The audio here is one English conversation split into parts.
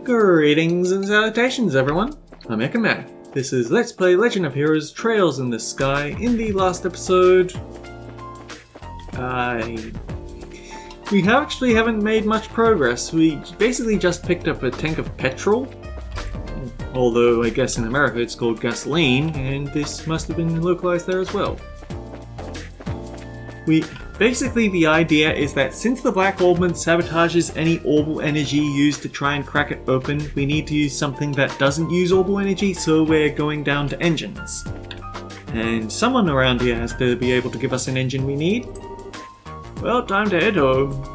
Greetings and salutations, everyone. I'm Ekaman. This is Let's Play Legend of Heroes Trails in the Sky. In the last episode, we actually haven't made much progress. We basically just picked up a tank of petrol. Although I guess in America it's called gasoline, and this must have been localized there as well. Basically, the idea is that since the Black Orbment sabotages any orbal energy used to try and crack it open, we need to use something that doesn't use orbal energy, so we're going down to engines. And someone around here has to be able to give us an engine we need. Well, time to head home.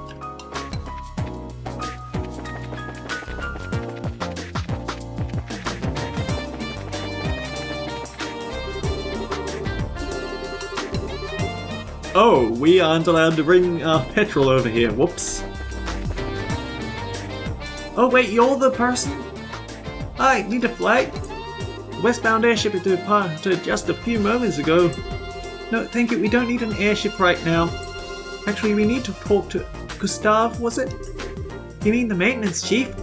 Oh, we aren't allowed to bring our petrol over here, whoops. Oh wait, you're the person? I need a flight. The westbound airship departed just a few moments ago. No, thank you, we don't need an airship right now. Actually, we need to talk to Gustav, was it? You mean the maintenance chief?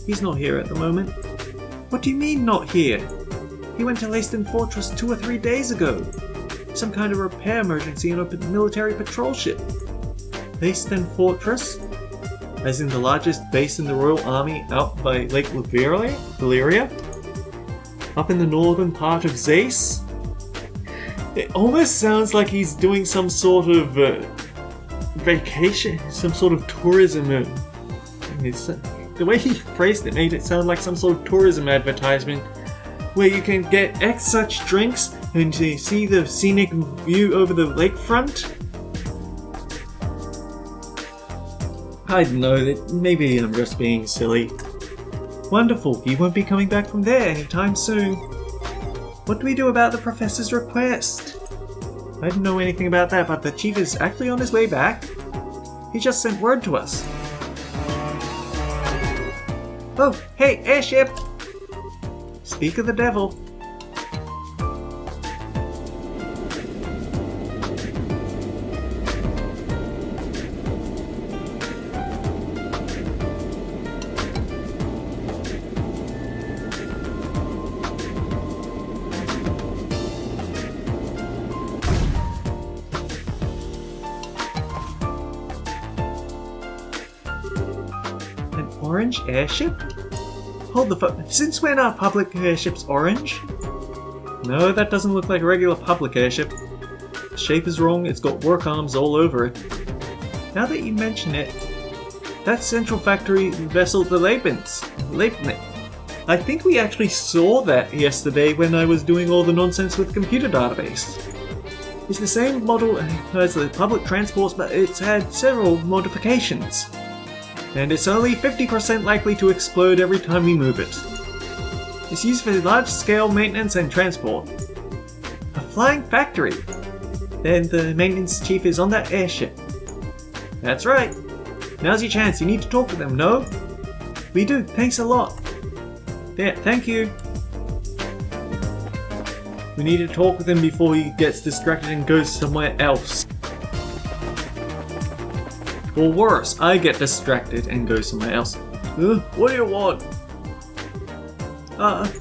He's not here at the moment. What do you mean not here? He went to Leyston Fortress 2 or 3 days ago. Some kind of repair emergency on a military patrol ship. Leyston Fortress? As in the largest base in the Royal Army out by Lake Valyria? Up in the northern part of Zace? It almost sounds like he's doing some sort of vacation, some sort of tourism. The way he phrased it made it sound like some sort of tourism advertisement where you can get X such drinks and to see the scenic view over the lakefront? I don't know, maybe I'm just being silly. Wonderful, he won't be coming back from there anytime soon. What do we do about the professor's request? I don't know anything about that, but the chief is actually on his way back. He just sent word to us. Oh, hey, airship! Speak of the devil. An orange airship? Hold the phone. Since when are public airships orange? No, that doesn't look like a regular public airship. The shape is wrong, it's got work arms all over it. Now that you mention it, that's Central Factory vessel the Leibniz. I think we actually saw that yesterday when I was doing all the nonsense with the computer database. It's the same model as the public transports, but it's had several modifications. And it's only 50% likely to explode every time we move it. It's used for large-scale maintenance and transport. A flying factory! Then the maintenance chief is on that airship. That's right. Now's your chance, you need to talk to them, no? We do, thanks a lot. Yeah, thank you. We need to talk with him before he gets distracted and goes somewhere else. Or worse, I get distracted and go somewhere else. What do you want? The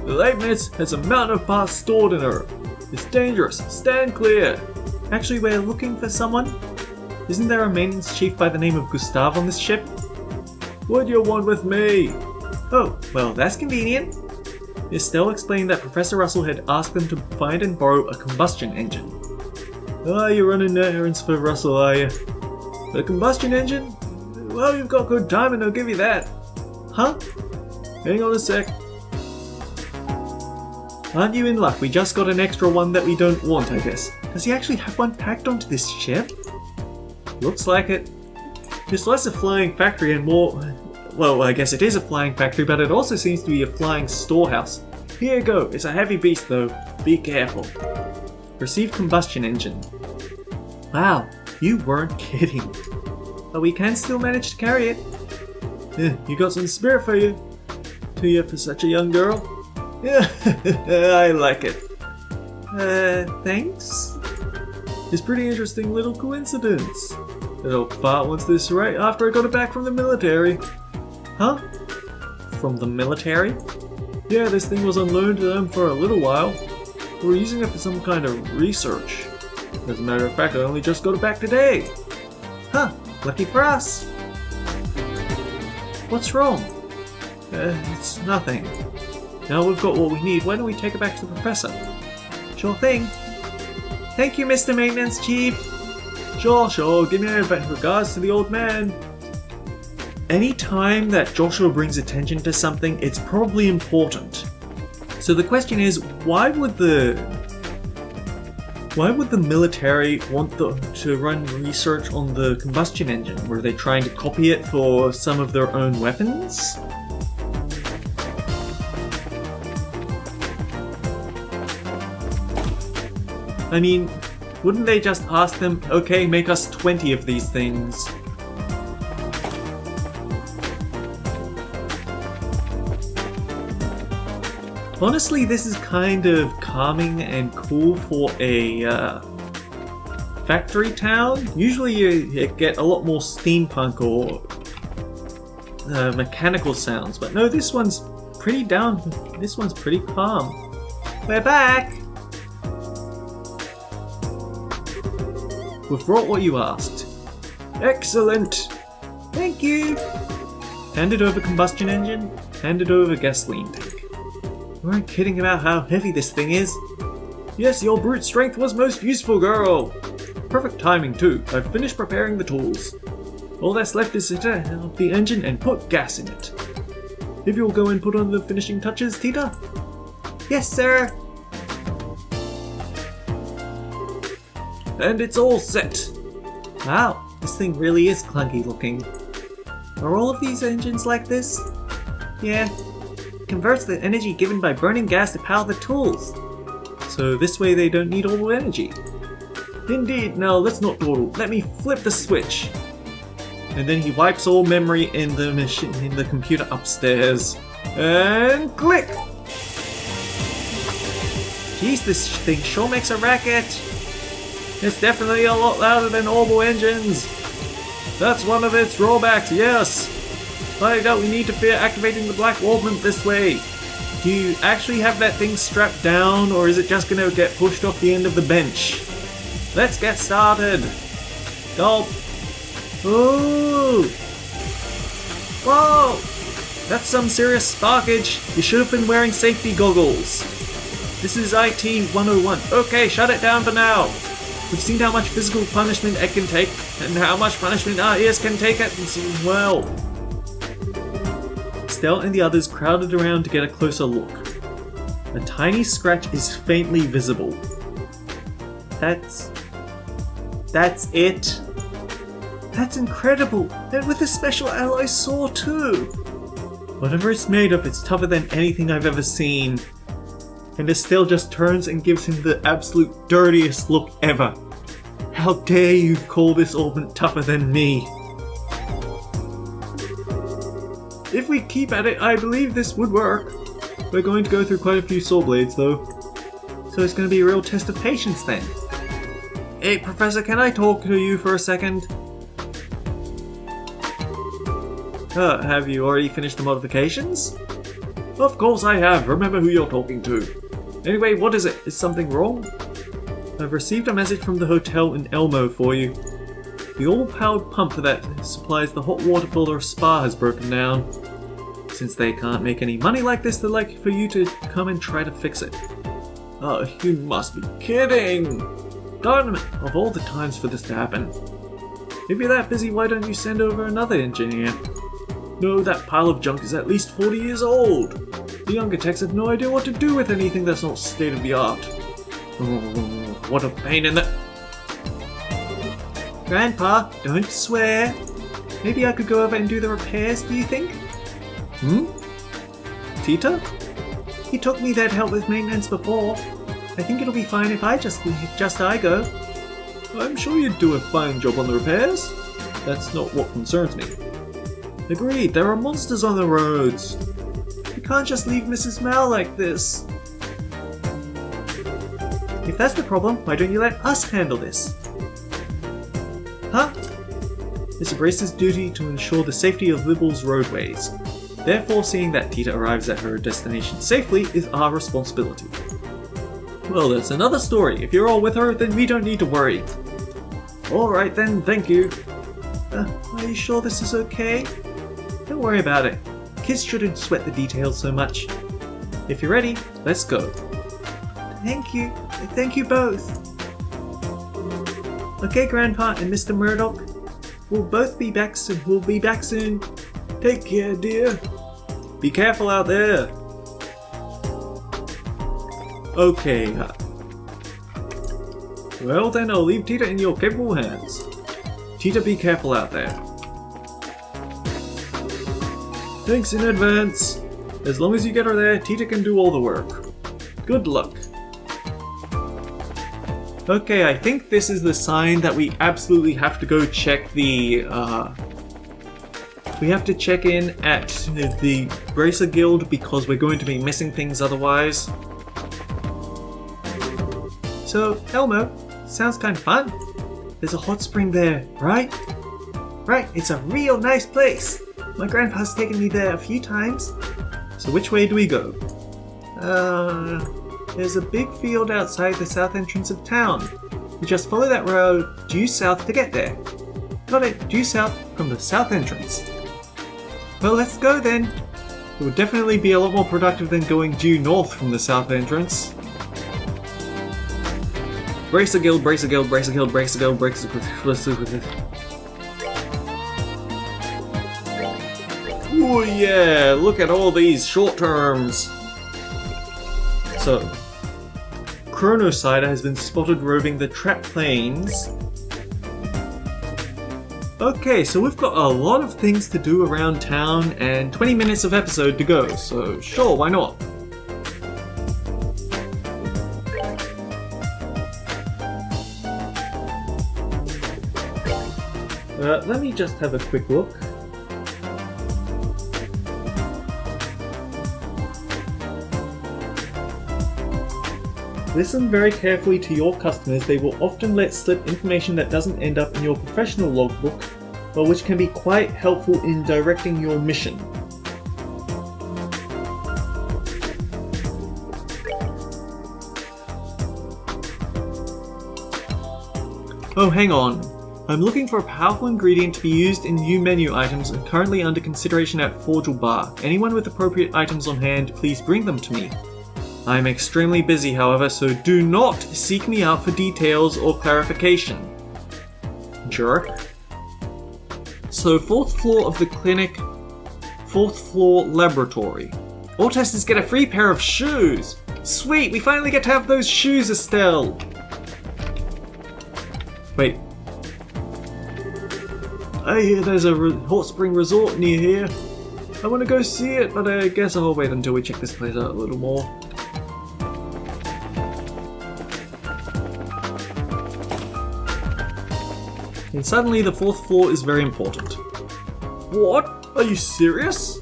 Leibniz has a mountain of parts stored in her. It's dangerous. Stand clear. Actually, we're looking for someone. Isn't there a maintenance chief by the name of Gustav on this ship? What do you want with me? Oh, well, that's convenient. Estelle explained that Professor Russell had asked them to find and borrow a combustion engine. Ah, you're running errands for Russell, are you? The combustion engine? Well, you've got good timing, I'll give you that. Huh? Hang on a sec. Aren't you in luck? We just got an extra one that we don't want, I guess. Does he actually have one packed onto this ship? Looks like it. It's less a flying factory and more... Well, I guess it is a flying factory, but it also seems to be a flying storehouse. Here you go. It's a heavy beast, though. Be careful. Receive combustion engine. Wow. You weren't kidding. But we can still manage to carry it. Yeah, you got some spirit for you for such a young girl. Yeah, I like it. Thanks? It's pretty interesting little coincidence. That old fart wants this right after I got it back from the military. Huh? from the military. Yeah, this thing was on loan to them for a little while. We were using it for some kind of research. As a matter of fact, I only just got it back today. Huh, lucky for us. What's wrong? It's nothing. Now we've got what we need, why don't we take it back to the professor? Sure thing. Thank you, Mr. Maintenance Chief. Sure, give me my regards to the old man. Any time that Joshua brings attention to something, it's probably important. So the question is, why would the military want to run research on the combustion engine? Were they trying to copy it for some of their own weapons? I mean, wouldn't they just ask them, okay, make us 20 of these things? Honestly, this is kind of calming and cool for a factory town. Usually you get a lot more steampunk or mechanical sounds, but no, this one's pretty down. This one's pretty calm. We're back! We've brought what you asked. Excellent! Thank you! Handed over combustion engine, handed over gasoline tank. You weren't kidding about how heavy this thing is. Yes, your brute strength was most useful, girl! Perfect timing too. I've finished preparing the tools. All that's left is to turn off the engine and put gas in it. If you'll go and put on the finishing touches, Tita? Yes, sir! And it's all set! Wow, this thing really is clunky looking. Are all of these engines like this? Yeah. Converts the energy given by burning gas to power the tools. So this way they don't need all the energy. Indeed, now let's not dawdle. Let me flip the switch. And then he wipes all memory in the machine, in the computer upstairs. And click! Jeez, this thing sure makes a racket. It's definitely a lot louder than Orbital engines. That's one of its drawbacks, yes. I doubt we need to fear activating the black orbment this way. Do you actually have that thing strapped down, or is it just going to get pushed off the end of the bench? Let's get started. Gulp. Ooh. Whoa. That's some serious sparkage. You should have been wearing safety goggles. This is IT 101. Okay, shut it down for now. We've seen how much physical punishment it can take, and how much punishment our ears can take it as well. Stell and the others crowded around to get a closer look. A tiny scratch is faintly visible. That's it. That's incredible, and with a special alloy saw too. Whatever it's made of, it's tougher than anything I've ever seen. And Estelle just turns and gives him the absolute dirtiest look ever. How dare you call this orbment tougher than me? If we keep at it, I believe this would work. We're going to go through quite a few saw blades though. So it's going to be a real test of patience then. Hey Professor, can I talk to you for a second? Have you already finished the modifications? Of course I have, remember who you're talking to. Anyway, what is it? Is something wrong? I've received a message from the hotel in Elmo for you. The all-powered pump that supplies the hot water for their spa has broken down. Since they can't make any money like this, they'd like for you to come and try to fix it. Oh, you must be kidding! Darn it, of all the times for this to happen. If you're that busy, why don't you send over another engineer? No, that pile of junk is at least 40 years old. The younger techs have no idea what to do with anything that's not state-of-the-art. Oh, what a pain in the... Grandpa, don't swear. Maybe I could go over and do the repairs, do you think? Tita? He told me they'd help with maintenance before. I think it'll be fine if I just go. I'm sure you'd do a fine job on the repairs. That's not what concerns me. Agreed, there are monsters on the roads. You can't just leave Mrs. Mal like this. If that's the problem, why don't you let us handle this? Huh? It's a brace's duty to ensure the safety of Libel's roadways. Therefore, seeing that Tita arrives at her destination safely is our responsibility. Well, that's another story. If you're all with her, then we don't need to worry. Alright then, thank you. Are you sure this is okay? Don't worry about it. Kids shouldn't sweat the details so much. If you're ready, let's go. Thank you. Thank you both. Okay, Grandpa and Mr. Murdoch. We'll both be back soon. We'll be back soon. Take care, dear. Be careful out there. Okay. Well then, I'll leave Tita in your capable hands. Tita, be careful out there. Thanks in advance. As long as you get her there, Tita can do all the work. Good luck. Okay, I think this is the sign that we absolutely have to go check the, we have to check in at the Bracer Guild because we're going to be missing things otherwise. So, Elmo, sounds kind of fun. There's a hot spring there, right? Right, it's a real nice place. My grandpa's taken me there a few times. So which way do we go? There's a big field outside the south entrance of town. You just follow that road due south to get there. Got it, due south from the south entrance. Well, let's go then. It would definitely be a lot more productive than going due north from the south entrance. Bracer Guild, Bracer Guild, Bracer Guild, Bracer Guild, Bracer Guild. Oh yeah, look at all these short terms. So, Chronosider has been spotted roving the Trap Plains. Okay, so we've got a lot of things to do around town and 20 minutes of episode to go, so sure, why not? Let me just have a quick look. Listen very carefully to your customers. They will often let slip information that doesn't end up in your professional logbook, but which can be quite helpful in directing your mission. Oh, hang on. I'm looking for a powerful ingredient to be used in new menu items and currently under consideration at Forgel Bar. Anyone with appropriate items on hand, please bring them to me. I'm extremely busy, however, so do not seek me out for details or clarification. Jerk. So, 4th floor of the clinic, 4th floor laboratory. All testers get a free pair of shoes! Sweet, we finally get to have those shoes, Estelle! Wait. I hear there's a hot spring resort near here. I want to go see it, but I guess I'll wait until we check this place out a little more. And suddenly the 4th floor is very important. What? Are you serious?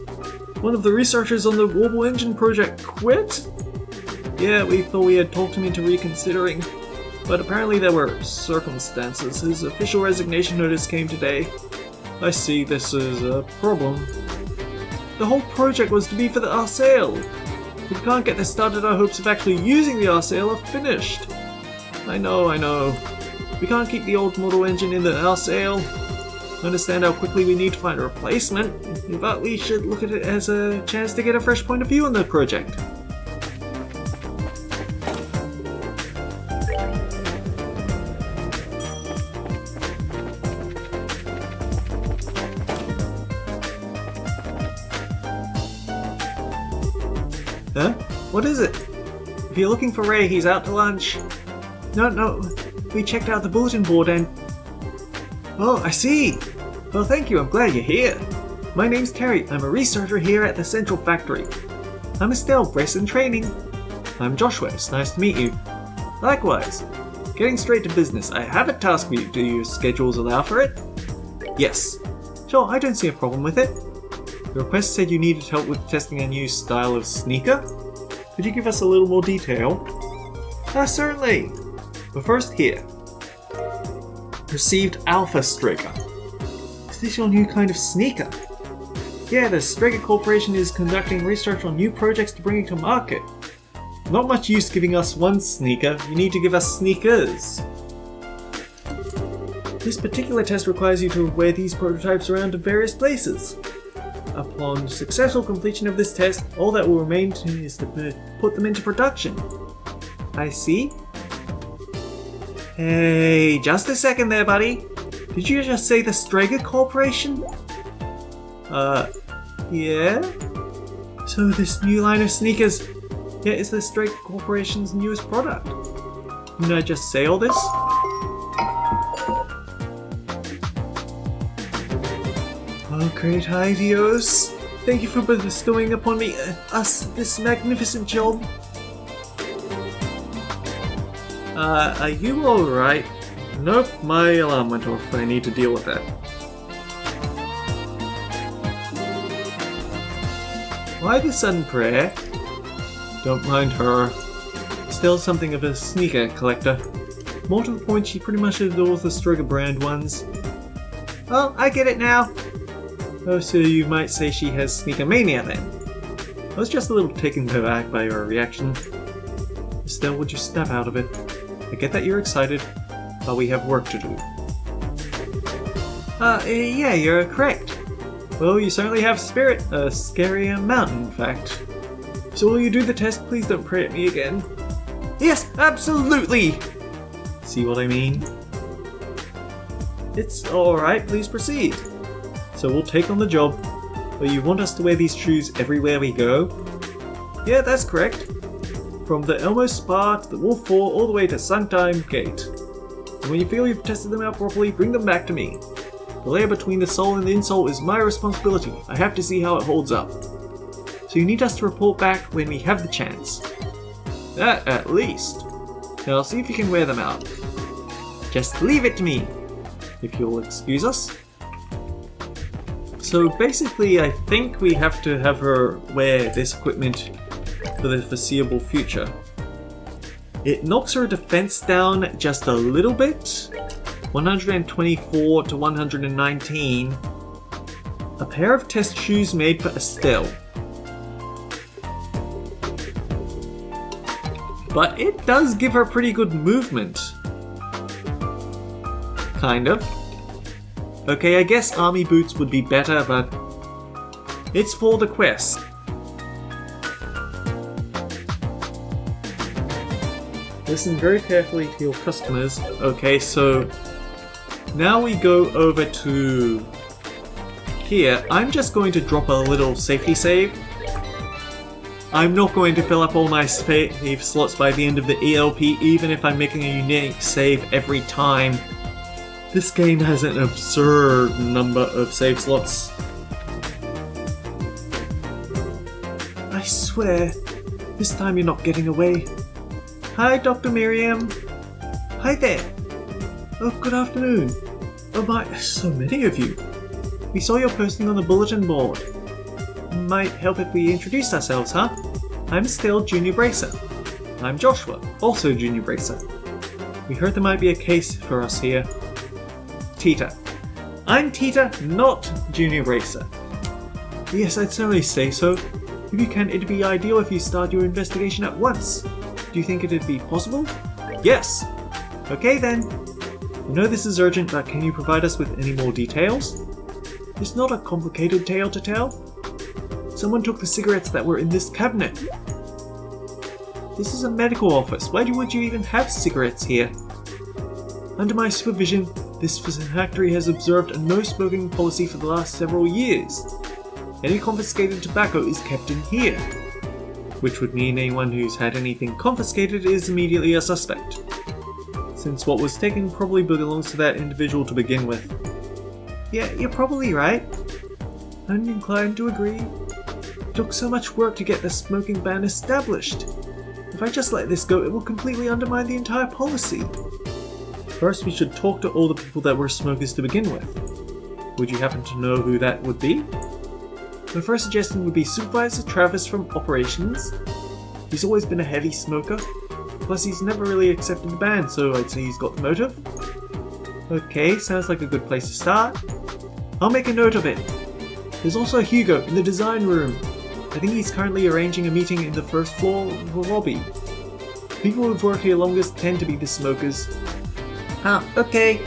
One of the researchers on the Warble Engine project quit? Yeah, we thought we had talked him into reconsidering, but apparently there were circumstances. His official resignation notice came today. I see this is a problem. The whole project was to be for the Arsail. If we can't get this started, our hopes of actually using the Arsail are finished. I know. We can't keep the old model engine in the Arsail. I understand how quickly we need to find a replacement, but we should look at it as a chance to get a fresh point of view on the project. Huh? What is it? If you're looking for Ray, he's out to lunch. No. We checked out the bulletin board and... Oh, I see! Well, thank you, I'm glad you're here. My name's Terry, I'm a researcher here at the Central Factory. I'm Estelle, Brace in Training. I'm Joshua, it's nice to meet you. Likewise. Getting straight to business, I have a task for you. Do your schedules allow for it? Yes. Sure, I don't see a problem with it. The request said you needed help with testing a new style of sneaker? Could you give us a little more detail? Certainly. But first here. Received Alpha Striker. Is this your new kind of sneaker? Yeah, the Strega Corporation is conducting research on new projects to bring to market. Not much use giving us one sneaker, you need to give us sneakers. This particular test requires you to wear these prototypes around to various places. Upon successful completion of this test, all that will remain is to put them into production. I see. Hey, just a second there, buddy. Did you just say the Strega Corporation? Yeah? So this new line of sneakers, yeah, is the Strega Corporation's newest product. Didn't I just say all this? Oh, great ideas. Thank you for bestowing upon me, us, this magnificent job. Are you alright? Nope, my alarm went off. I need to deal with that. Why the sudden prayer? Don't mind her. Still something of a sneaker collector. More to the point, she pretty much adores the Strega brand ones. Oh, I get it now. Oh, so you might say she has sneaker mania then. I was just a little taken aback by your reaction. Still, would you snap out of it? I get that you're excited, but we have work to do. Yeah, you're correct. Well, you certainly have spirit. A scary amount, in fact. So will you do the test? Please don't pray at me again. Yes, absolutely! See what I mean? It's alright, please proceed. So we'll take on the job, but you want us to wear these shoes everywhere we go? Yeah, that's correct. From the Elmo Spa to the Wolf 4 all the way to Suntime Gate. And when you feel you've tested them out properly, bring them back to me. The layer between the sole and the insole is my responsibility. I have to see how it holds up. So you need us to report back when we have the chance. That at least. Now I'll see if you can wear them out. Just leave it to me, if you'll excuse us. So basically I think we have to have her wear this equipment for the foreseeable future. It knocks her defense down just a little bit, 124 to 119. A pair of test shoes made for Estelle. But it does give her pretty good movement. Kind of. Okay, I guess army boots would be better, but it's for the quest. Listen very carefully to your customers. Okay, so now we go over to here. I'm just going to drop a little safety save. I'm not going to fill up all my save slots by the end of the ELP, even if I'm making a unique save every time. This game has an absurd number of save slots. I swear, this time you're not getting away. Hi, Dr. Miriam. Hi there. Oh, good afternoon. Oh my, so many of you. We saw your posting on the bulletin board. Might help if we introduce ourselves, huh? I'm Still Junior Bracer. I'm Joshua, also Junior Bracer. We heard there might be a case for us here. Tita. I'm Tita, not Junior Bracer. Yes, I'd certainly say so. If you can, it'd be ideal if you start your investigation at once. Do you think it'd be possible? Yes! Okay then. I know this is urgent, but can you provide us with any more details? It's not a complicated tale to tell. Someone took the cigarettes that were in this cabinet. This is a medical office. Why would you even have cigarettes here? Under my supervision, this factory has observed a no-smoking policy for the last several years. Any confiscated tobacco is kept in here, which would mean anyone who's had anything confiscated is immediately a suspect, since what was taken probably belongs to that individual to begin with. Yeah, you're probably right. I'm inclined to agree. It took so much work to get the smoking ban established. If I just let this go, it will completely undermine the entire policy. First, we should talk to all the people that were smokers to begin with. Would you happen to know who that would be? My first suggestion would be Supervisor Travis from Operations. He's always been a heavy smoker. Plus, he's never really accepted the ban, so I'd say he's got the motive. Okay, sounds like a good place to start. I'll make a note of it. There's also Hugo in the design room. I think he's currently arranging a meeting in the first floor lobby. People who've worked here longest tend to be the smokers. Ah, okay.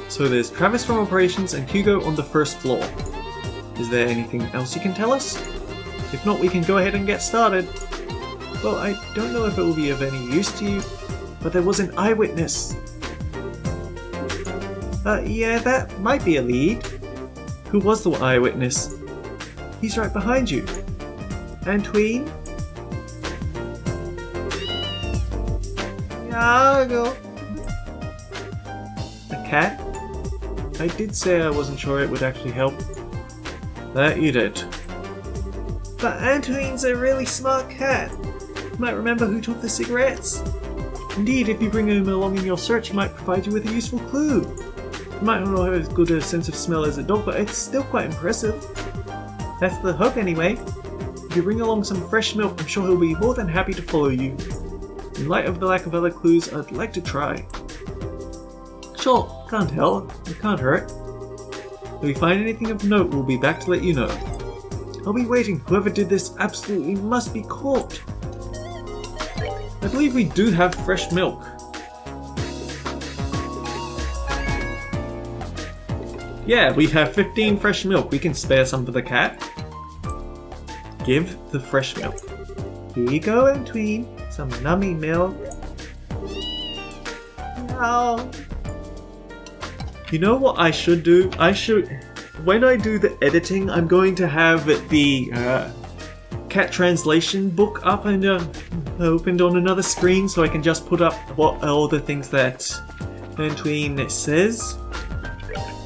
So there's Travis from operations and Hugo on the first floor. Is there anything else you can tell us? If not, we can go ahead and get started. Well, I don't know if it will be of any use to you, but there was an eyewitness. Yeah, that might be a lead. Who was the eyewitness? He's right behind you. Antween? Yago. A cat? I did say I wasn't sure it would actually help. That you did. But Antween's a really smart cat. You might remember who took the cigarettes. Indeed, if you bring him along in your search, he might provide you with a useful clue. You might not have as good a sense of smell as a dog, but it's still quite impressive. That's the hope anyway. If you bring along some fresh milk, I'm sure he'll be more than happy to follow you. In light of the lack of other clues, I'd like to try. Sure, can't tell. It can't hurt. If we find anything of note, we'll be back to let you know. I'll be waiting. Whoever did this absolutely must be caught. I believe we do have fresh milk. Yeah, we have 15 fresh milk. We can spare some for the cat. Give the fresh milk. Here you go, Antween. Some nummy milk. No. You know what I should do? When I do the editing, I'm going to have the cat translation book up and opened on another screen so I can just put up what all the things that Antween says.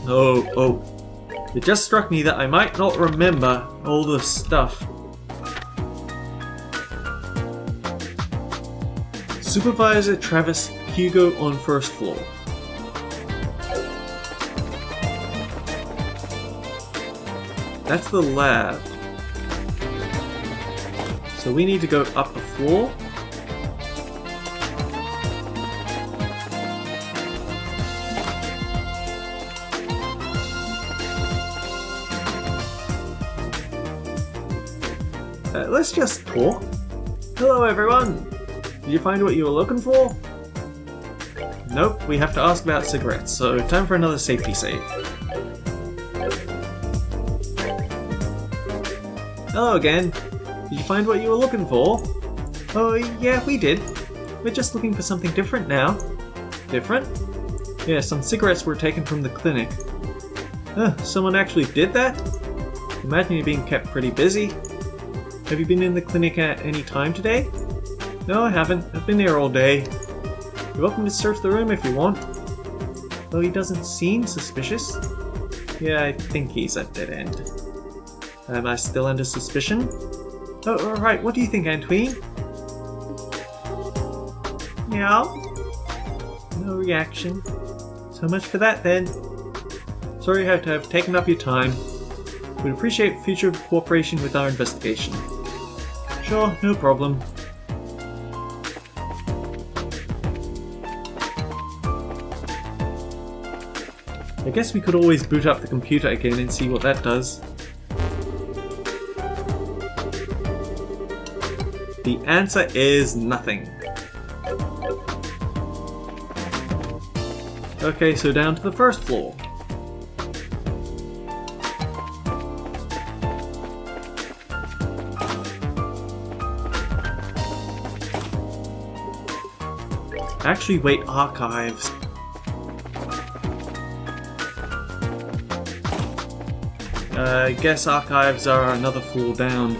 Oh, it just struck me that I might not remember all the stuff. Supervisor Travis, Hugo on first floor. That's the lab. So we need to go up a floor. Let's just talk. Hello everyone! Did you find what you were looking for? Nope, we have to ask about cigarettes, so time for another safety save. Hello again. Did you find what you were looking for? Oh yeah, we did. We're just looking for something different now. Different? Yeah, some cigarettes were taken from the clinic. Someone actually did that? Imagine you're being kept pretty busy. Have you been in the clinic at any time today? No, I haven't. I've been here all day. You're welcome to search the room if you want. Though he doesn't seem suspicious. Yeah, I think he's at dead end. Am I still under suspicion? Oh, alright, what do you think, Antween? Meow? No reaction. So much for that then. Sorry to have taken up your time. We'd appreciate future cooperation with our investigation. Sure, no problem. I guess we could always boot up the computer again and see what that does. The answer is nothing. Okay, so down to the first floor. Actually, wait, archives. I guess archives are another floor down.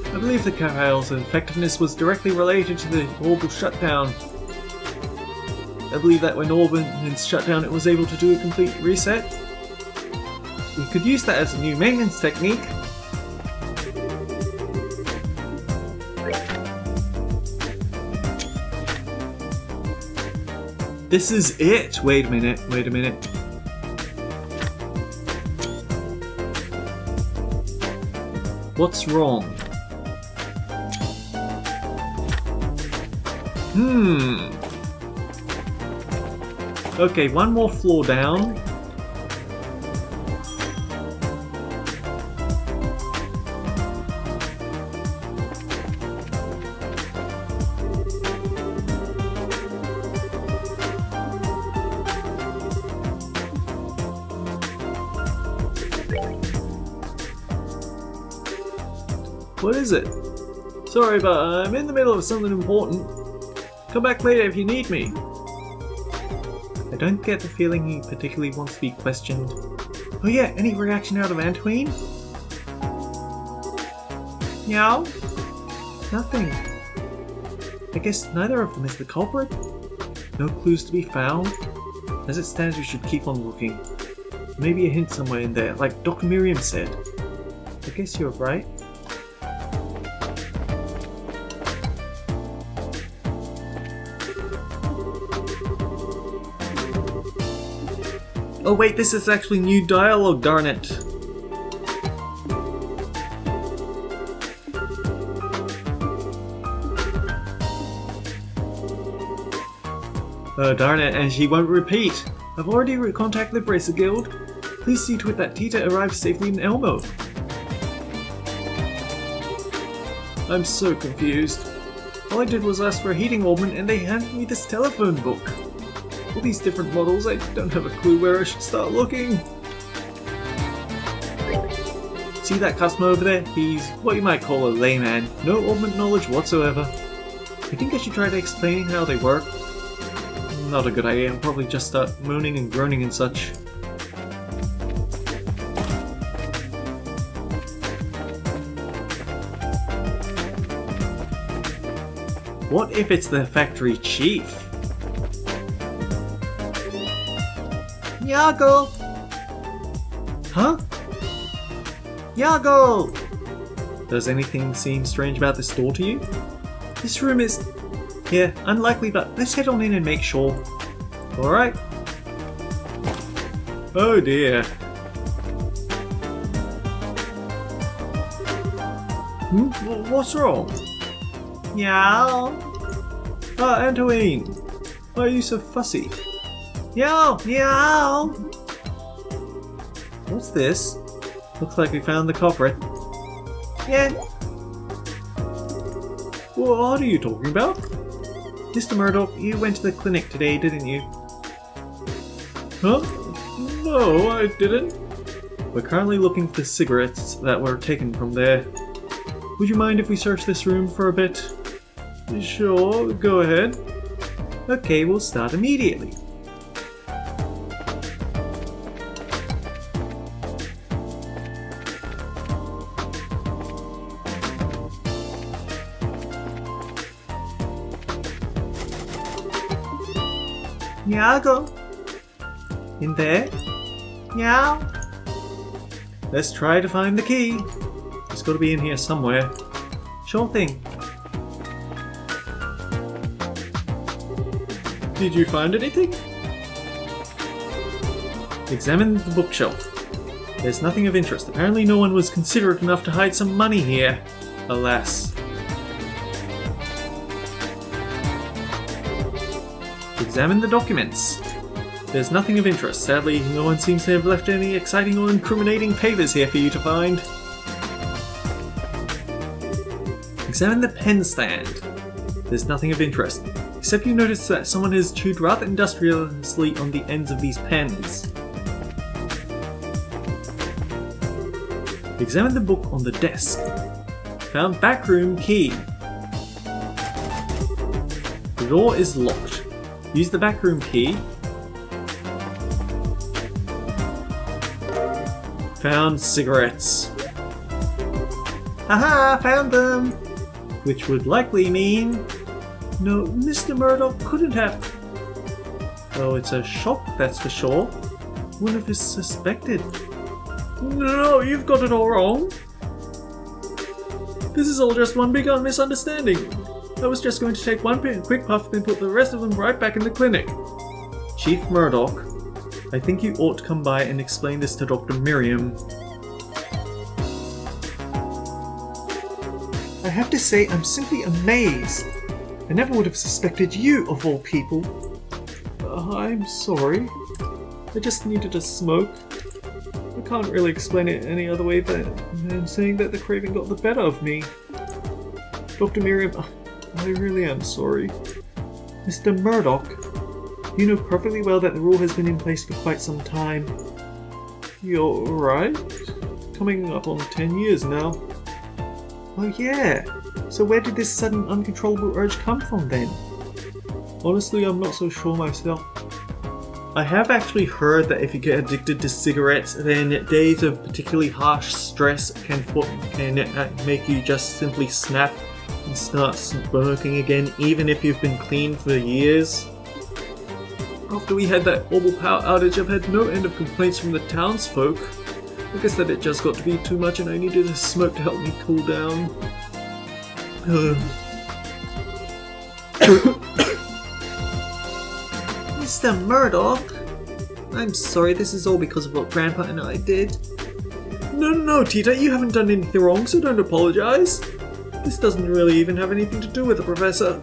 I believe the Carael's effectiveness was directly related to the orbital shutdown. I believe that when Orban's shut down, it was able to do a complete reset. We could use that as a new maintenance technique. This is it! Wait a minute. What's wrong? Okay, one more floor down. What is it? Sorry, but I'm in the middle of something important. Come back later if you need me. I don't get the feeling he particularly wants to be questioned. Oh yeah, any reaction out of Antoine? Meow? Nothing. I guess neither of them is the culprit. No clues to be found. As it stands, we should keep on looking. Maybe a hint somewhere in there, like Dr. Miriam said. I guess you're right. Oh wait, this is actually new dialogue, darn it! Oh darn it, and she won't repeat! I've already contacted the Bracer Guild. Please see to it that Tita arrives safely in Elmo. I'm so confused. All I did was ask for a heating orbment and they handed me this telephone book. All these different models, I don't have a clue where I should start looking. See that customer over there? He's what you might call a layman. No orbment knowledge whatsoever. You think I should try to explain how they work? Not a good idea. I'll probably just start moaning and groaning and such. What if it's the factory chief? Yago! Huh? Yago! Does anything seem strange about this door to you? This room is... yeah, unlikely, but let's head on in and make sure. Alright. Oh dear. What's wrong? Meow. Ah, Antoine. Why are you so fussy? Meow! Meow! What's this? Looks like we found the culprit. Yeah. What are you talking about? Mr. Murdoch, you went to the clinic today, didn't you? Huh? No, I didn't. We're currently looking for cigarettes that were taken from there. Would you mind if we search this room for a bit? Sure, go ahead. Okay, we'll start immediately. Meow. In there? Meow. Let's try to find the key. It's got to be in here somewhere. Sure thing. Did you find anything? Examine the bookshelf. There's nothing of interest. Apparently no one was considerate enough to hide some money here. Alas. Examine the documents. There's nothing of interest. Sadly, no one seems to have left any exciting or incriminating papers here for you to find. Examine the pen stand. There's nothing of interest, except you notice that someone has chewed rather industriously on the ends of these pens. Examine the book on the desk. Found backroom key. The door is locked. Use the backroom key. Found cigarettes. Haha, found them! Which would likely mean... no, Mr. Murdoch couldn't have... oh, it's a shop, that's for sure. One of his suspected. No, you've got it all wrong. This is all just one big misunderstanding. I was just going to take one quick puff and put the rest of them right back in the clinic. Chief Murdoch, I think you ought to come by and explain this to Dr. Miriam. I have to say I'm simply amazed. I never would have suspected you of all people. I'm sorry. I just needed a smoke. I can't really explain it any other way than saying that the craving got the better of me. Dr. Miriam, I really am sorry. Mr. Murdoch, you know perfectly well that the rule has been in place for quite some time. You're right. Coming up on 10 years now. Oh yeah. So where did this sudden uncontrollable urge come from then? Honestly, I'm not so sure myself. I have actually heard that if you get addicted to cigarettes, then days of particularly harsh stress can make you just simply snap and start smoking again, even if you've been clean for years. After we had that horrible power outage, I've had no end of complaints from the townsfolk. I guess that it just got to be too much and I needed a smoke to help me cool down. Mr. Murdoch, I'm sorry, this is all because of what Grandpa and I did. No, Tita, you haven't done anything wrong, so don't apologize. This doesn't really even have anything to do with the Professor.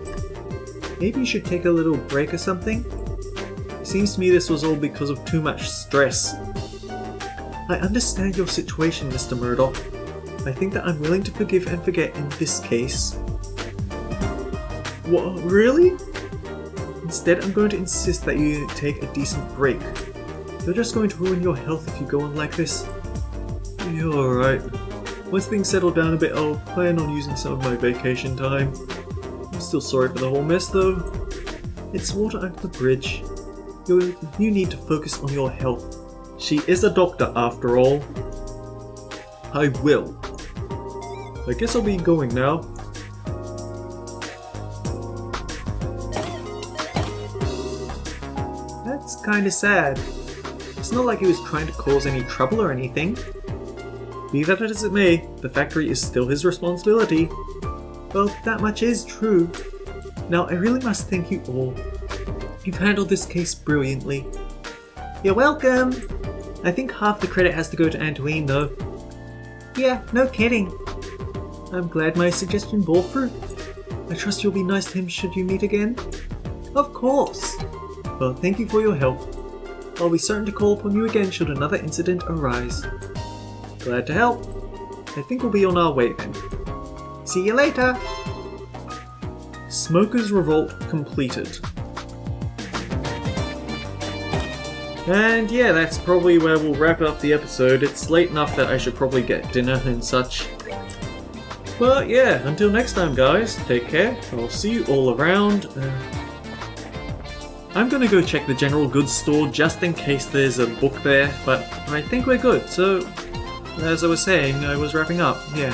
Maybe you should take a little break or something? Seems to me this was all because of too much stress. I understand your situation, Mr. Murdoch. I think that I'm willing to forgive and forget in this case. What, really? Instead, I'm going to insist that you take a decent break. You're just going to ruin your health if you go on like this. You're alright. Once things settle down a bit, I'll plan on using some of my vacation time. I'm still sorry for the whole mess though. It's water under the bridge. You need to focus on your health. She is a doctor after all. I will. I guess I'll be going now. That's kinda sad. It's not like he was trying to cause any trouble or anything. Be that as it may, the factory is still his responsibility. Well, that much is true. Now, I really must thank you all. You've handled this case brilliantly. You're welcome! I think half the credit has to go to Antoine, though. Yeah, no kidding. I'm glad my suggestion bore fruit. I trust you'll be nice to him should you meet again. Of course! Well, thank you for your help. I'll be certain to call upon you again should another incident arise. Glad to help. I think we'll be on our way then. See you later! Smoker's Revolt completed. And yeah, that's probably where we'll wrap up the episode. It's late enough that I should probably get dinner and such. But yeah, until next time guys, take care. I'll see you all around. I'm gonna go check the general goods store just in case there's a book there, but I think we're good. So, as I was saying, I was wrapping up, yeah.